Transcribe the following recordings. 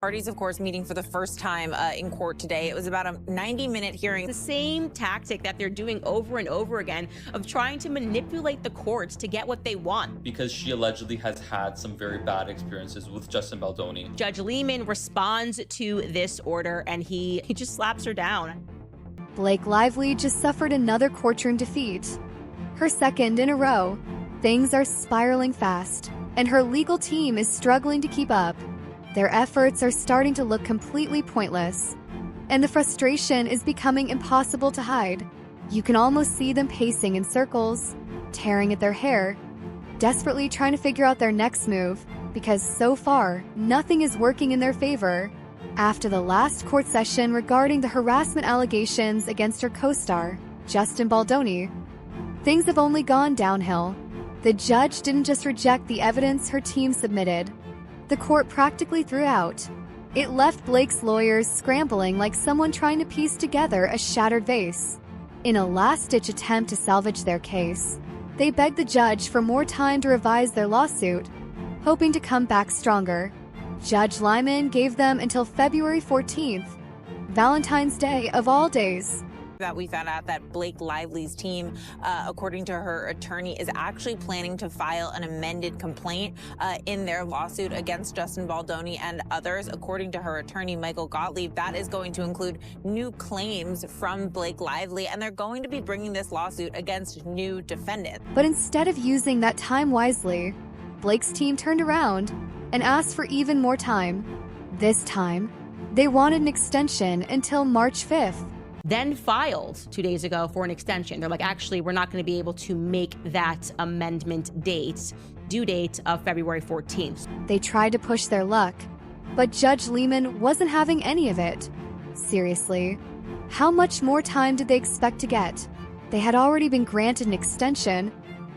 Parties, of course, meeting for the first time in court today. It was about a 90-minute hearing. The same tactic that they're doing over and over again of trying to manipulate the courts to get what they want. Because she allegedly has had some very bad experiences with Justin Baldoni. Judge Lehman responds to this order and he just slaps her down. Blake Lively just suffered another courtroom defeat. Her second in a row. Things are spiraling fast, and her legal team is struggling to keep up. Their efforts are starting to look completely pointless, and the frustration is becoming impossible to hide. You can almost see them pacing in circles, tearing at their hair, desperately trying to figure out their next move, because so far, nothing is working in their favor. After the last court session regarding the harassment allegations against her co-star, Justin Baldoni, things have only gone downhill. The judge didn't just reject the evidence her team submitted. The court practically threw out. It left Blake's lawyers scrambling like someone trying to piece together a shattered vase. In a last-ditch attempt to salvage their case, they begged the judge for more time to revise their lawsuit, hoping to come back stronger. Judge Lyman gave them until February 14th, Valentine's Day of all days. That we found out that Blake Lively's team, according to her attorney, is actually planning to file an amended complaint in their lawsuit against Justin Baldoni and others. According to her attorney, Michael Gottlieb, that is going to include new claims from Blake Lively, and they're going to be bringing this lawsuit against new defendants. But instead of using that time wisely, Blake's team turned around and asked for even more time. This time, they wanted an extension until March 5th. Then filed 2 days ago for an extension. They're like, actually, we're not going to be able to make that amendment due date of February 14th. They tried to push their luck, but Judge Lehman wasn't having any of it. Seriously, how much more time did they expect to get? They had already been granted an extension,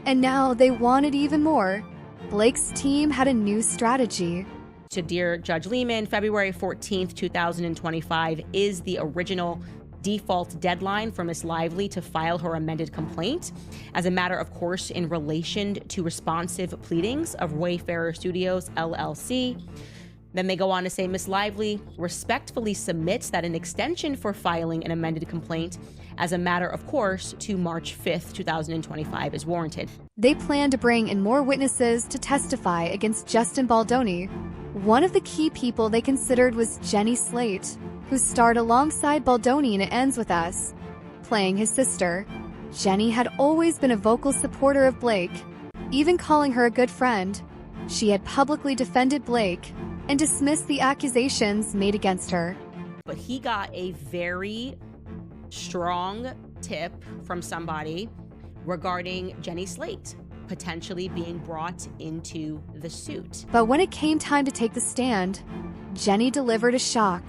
and now they wanted even more. Blake's team had a new strategy. To Dear Judge Lehman, February 14th, 2025 is the original default deadline for Ms. Lively to file her amended complaint. As a matter of course, in relation to responsive pleadings of Wayfarer Studios, LLC. Then they go on to say, Ms. Lively respectfully submits that an extension for filing an amended complaint as a matter of course to March 5th, 2025 is warranted. They plan to bring in more witnesses to testify against Justin Baldoni. One of the key people they considered was Jenny Slate, who starred alongside Baldoni in It Ends With Us, playing his sister. Jenny had always been a vocal supporter of Blake, even calling her a good friend. She had publicly defended Blake and dismissed the accusations made against her. But he got a very strong tip from somebody regarding Jenny Slate potentially being brought into the suit. But when it came time to take the stand, Jenny delivered a shock.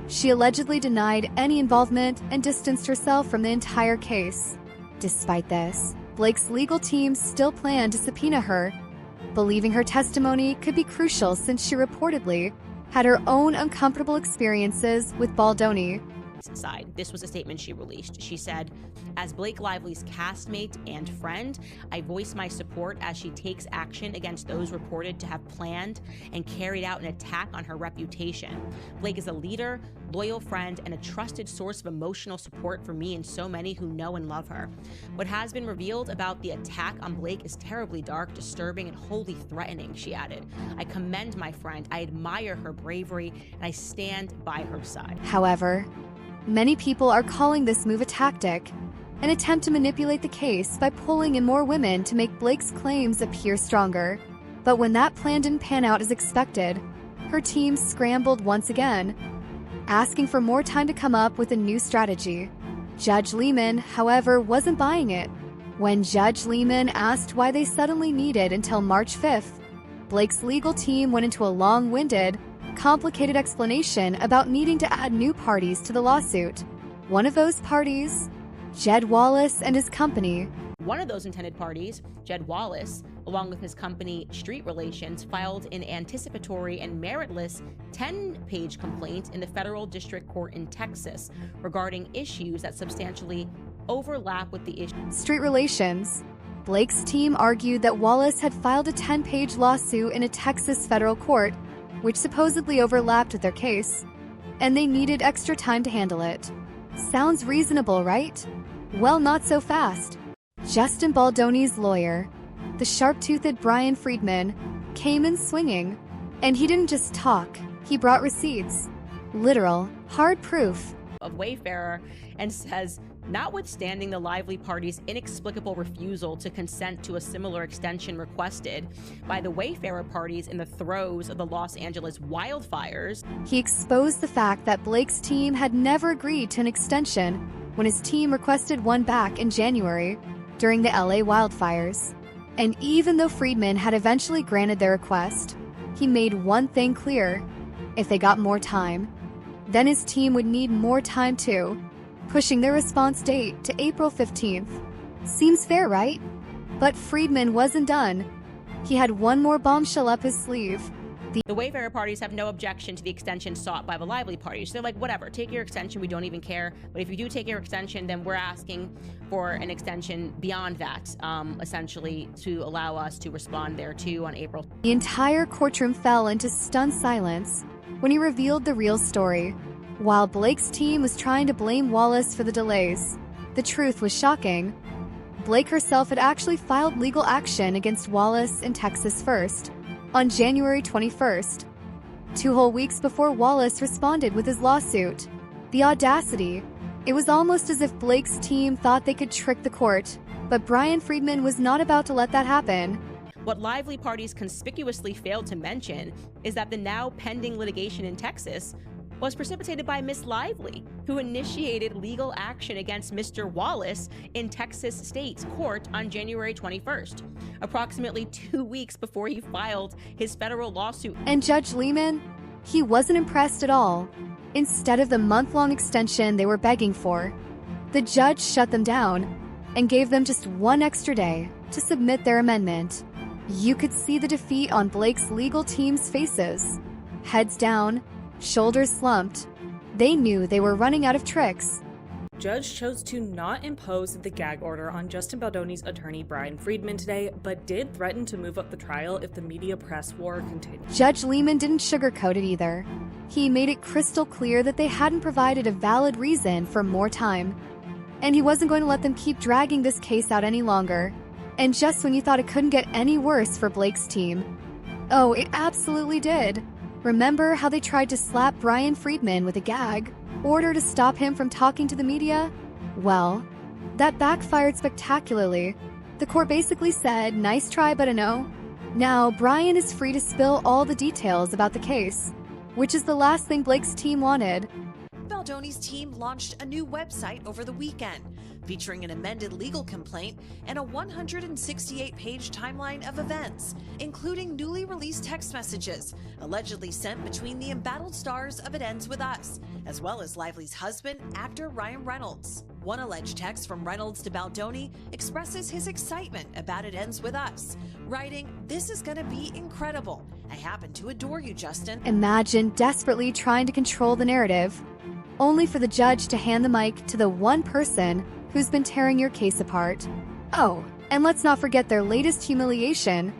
She allegedly denied any involvement and distanced herself from the entire case. Despite this, Blake's legal team still planned to subpoena her, believing her testimony could be crucial since she reportedly had her own uncomfortable experiences with Baldoni. Side. This was a statement she released. She said, as Blake Lively's castmate and friend, I voice my support as she takes action against those reported to have planned and carried out an attack on her reputation. Blake is a leader, loyal friend, and a trusted source of emotional support for me and so many who know and love her. What has been revealed about the attack on Blake is terribly dark, disturbing, and wholly threatening, she added. I commend my friend, I admire her bravery, and I stand by her side. However, many people are calling this move a tactic, an attempt to manipulate the case by pulling in more women to make Blake's claims appear stronger. But when that plan didn't pan out as expected, her team scrambled once again, asking for more time to come up with a new strategy. Judge Lehman, however, wasn't buying it. When Judge Lehman asked why they suddenly needed until March 5th, Blake's legal team went into a long-winded, complicated explanation about needing to add new parties to the lawsuit. One of those parties, Jed Wallace and his company. One of those intended parties, Jed Wallace, along with his company Street Relations, filed an anticipatory and meritless 10-page complaint in the federal district court in Texas regarding issues that substantially overlap with the issue. Street Relations. Blake's team argued that Wallace had filed a 10-page lawsuit in a Texas federal court which supposedly overlapped with their case, and they needed extra time to handle it. Sounds reasonable, right? Well, not so fast. Justin Baldoni's lawyer, the sharp-toothed Brian Friedman, came in swinging. And he didn't just talk, he brought receipts. Literal, hard proof. Of Wayfarer, and says, notwithstanding the Lively party's inexplicable refusal to consent to a similar extension requested by the Wayfarer parties in the throes of the Los Angeles wildfires, he exposed the fact that Blake's team had never agreed to an extension when his team requested one back in January during the LA wildfires. And even though Friedman had eventually granted their request, he made one thing clear: if they got more time, then his team would need more time too, pushing their response date to April 15th. Seems fair, right? But Friedman wasn't done. He had one more bombshell up his sleeve. the Wayfarer parties have no objection to the extension sought by the Lively parties. So they're like, whatever, take your extension, we don't even care. But if you do take your extension, then we're asking for an extension beyond that, essentially to allow us to respond thereto on April. The entire courtroom fell into stunned silence when he revealed the real story. While Blake's team was trying to blame Wallace for the delays, the truth was shocking. Blake herself had actually filed legal action against Wallace in Texas first, on January 21st, 2 whole weeks before Wallace responded with his lawsuit. The audacity. It was almost as if Blake's team thought they could trick the court, but Brian Friedman was not about to let that happen. What Lively parties conspicuously failed to mention is that the now pending litigation in Texas was precipitated by Miss Lively, who initiated legal action against Mr. Wallace in Texas State's court on January 21st, approximately 2 weeks before he filed his federal lawsuit. And Judge Lehman? He wasn't impressed at all. Instead of the month-long extension they were begging for, the judge shut them down and gave them just 1 extra day to submit their amendment. You could see the defeat on Blake's legal team's faces. Heads down, shoulders slumped. They knew they were running out of tricks. Judge chose to not impose the gag order on Justin Baldoni's attorney Brian Friedman today, but did threaten to move up the trial if the media press war continued. Judge Lehman didn't sugarcoat it either. He made it crystal clear that they hadn't provided a valid reason for more time, and he wasn't going to let them keep dragging this case out any longer. And just when you thought it couldn't get any worse for Blake's team, oh, it absolutely did. Remember how they tried to slap Brian Friedman with a gag order to stop him from talking to the media? Well, that backfired spectacularly. The court basically said, nice try, but a no. Now, Brian is free to spill all the details about the case, which is the last thing Blake's team wanted. Baldoni's team launched a new website over the weekend, featuring an amended legal complaint and a 168-page timeline of events, including newly released text messages allegedly sent between the embattled stars of It Ends With Us, as well as Lively's husband, actor Ryan Reynolds. One alleged text from Reynolds to Baldoni expresses his excitement about It Ends With Us, writing, "This is gonna be incredible. I happen to adore you, Justin." Imagine desperately trying to control the narrative, only for the judge to hand the mic to the one person who's been tearing your case apart. Oh, and let's not forget their latest humiliation.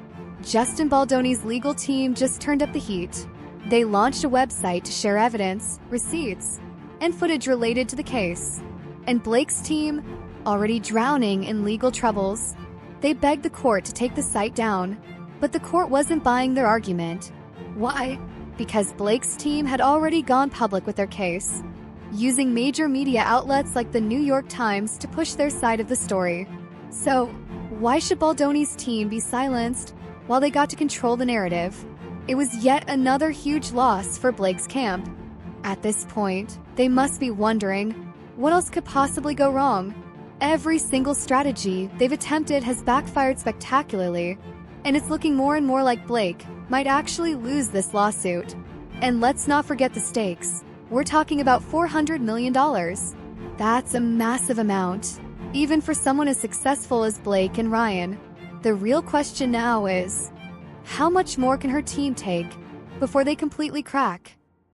Justin Baldoni's legal team just turned up the heat. They launched a website to share evidence, receipts, and footage related to the case. And Blake's team, already drowning in legal troubles, they begged the court to take the site down, but the court wasn't buying their argument. Why? Because Blake's team had already gone public with their case, using major media outlets like the New York Times to push their side of the story. So, why should Baldoni's team be silenced while they got to control the narrative? It was yet another huge loss for Blake's camp. At this point, they must be wondering, what else could possibly go wrong? Every single strategy they've attempted has backfired spectacularly, and it's looking more and more like Blake might actually lose this lawsuit. And let's not forget the stakes. We're talking about $400 million. That's a massive amount, even for someone as successful as Blake and Ryan. The real question now is, how much more can her team take before they completely crack?